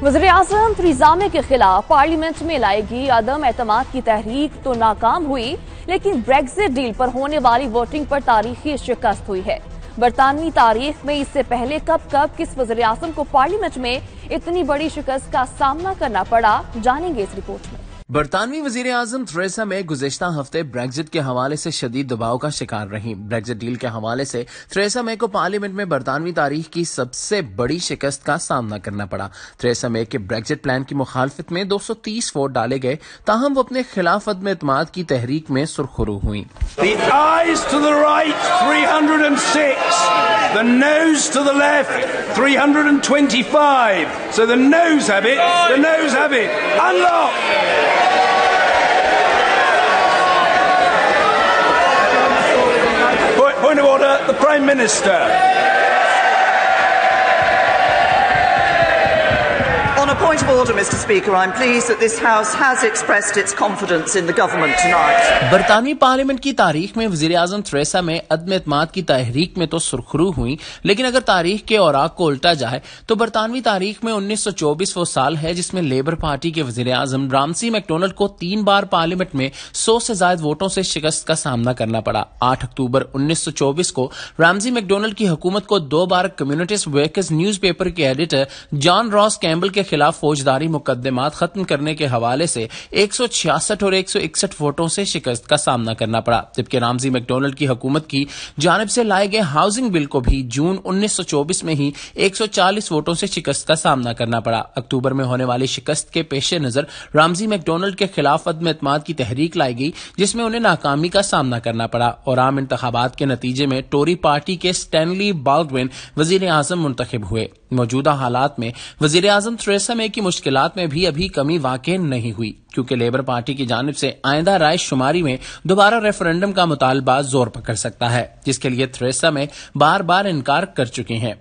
वज़ीर-ए-आज़म Theresa May के खिलाफ पार्लियामेंट में लाएगी अदम एतमाद की तहरीक तो नाकाम हुई, लेकिन ब्रेक्जिट डील पर होने वाली वोटिंग पर तारीखी शिकस्त हुई है। बरतानवी तारीख में इससे पहले कब किस वज़ीर-ए-आज़म को पार्लियामेंट में इतनी बड़ी शिकस्त का सामना करना पड़ा, जानेंगे इस रिपोर्ट में। बरतानवी वजीर आजम थेरेसा मे गुज़िश्ता हफ्ते ब्रेक्जिट के हवाले से शदीद दबाव का शिकार रही। ब्रेक्जिट डील के हवाले से थेरेसा मे को पार्लियामेंट में बरतानवी तारीख की सबसे बड़ी शिकस्त का सामना करना पड़ा। थेरेसा मे के ब्रेक्जिट प्लान की मुखालफत में 230 वोट डाले गए, ताहम वो अपने खिलाफ अदम एतमाद की तहरीक में सुरखरू हुई। The ayes to the right 306, the noes to the left 325. So the noes have it, the noes have it. Unlock! Point of order, the Prime Minister. On a point of order, Mr. Speaker, I'm pleased that this House has expressed its confidence in the government tonight. बरतानवी parliament की तारीख में वज़ीर आज़म Theresa May अदम एतमाद की तहरीक में तो सुरखरू हुई, लेकिन अगर तारीख के औराक को उल्टा जाए तो बरतानवी तारीख में 1924 वो साल है जिसमें लेबर पार्टी के वज़ीर आज़म रामसी मैकडोनल्ड को 3 बार पार्लियामेंट में 100 से ज्यादा वोटों से शिकस्त का सामना करना पड़ा। 8 अक्टूबर 1924 को रामसी मैकडोनल्ड की हुकूमत को 2 बार कम्युनिस्ट वर्कर्स न्यूज पेपर के एडिटर जॉन रॉस कैम्बल के खिलाफ फौजदारी मुकदमात खत्म करने के हवाले से 166 और 161 वोटों से शिकस्त का सामना करना पड़ा, जबकि रामसी मैकडोनल्ड की हुकूमत की जानिब से लाए गए हाउसिंग बिल को भी जून 1924 में ही 140 वोटों से शिकस्त का सामना करना पड़ा। अक्टूबर में होने वाली शिकस्त के पेश नजर रामसी मैकडोनल्ड के खिलाफ अदम एतमाद की तहरीक लाई गई, जिसमें उन्हें नाकामी का सामना करना पड़ा और आम इंतखाबात के नतीजे में टोरी पार्टी के स्टैनली बाल्डविन वजीर आजम मुंतखब हुए। मौजूदा हालात में वजीर आजम थेरेसा मे की मुश्किलात में भी अभी कमी वाक़ई नहीं हुई, क्योंकि लेबर पार्टी की जानिब से आइंदा राय शुमारी में दोबारा रेफरेंडम का मुतालबा जोर पकड़ सकता है, जिसके लिए थेरेसा मे बार बार इनकार कर चुकी हैं।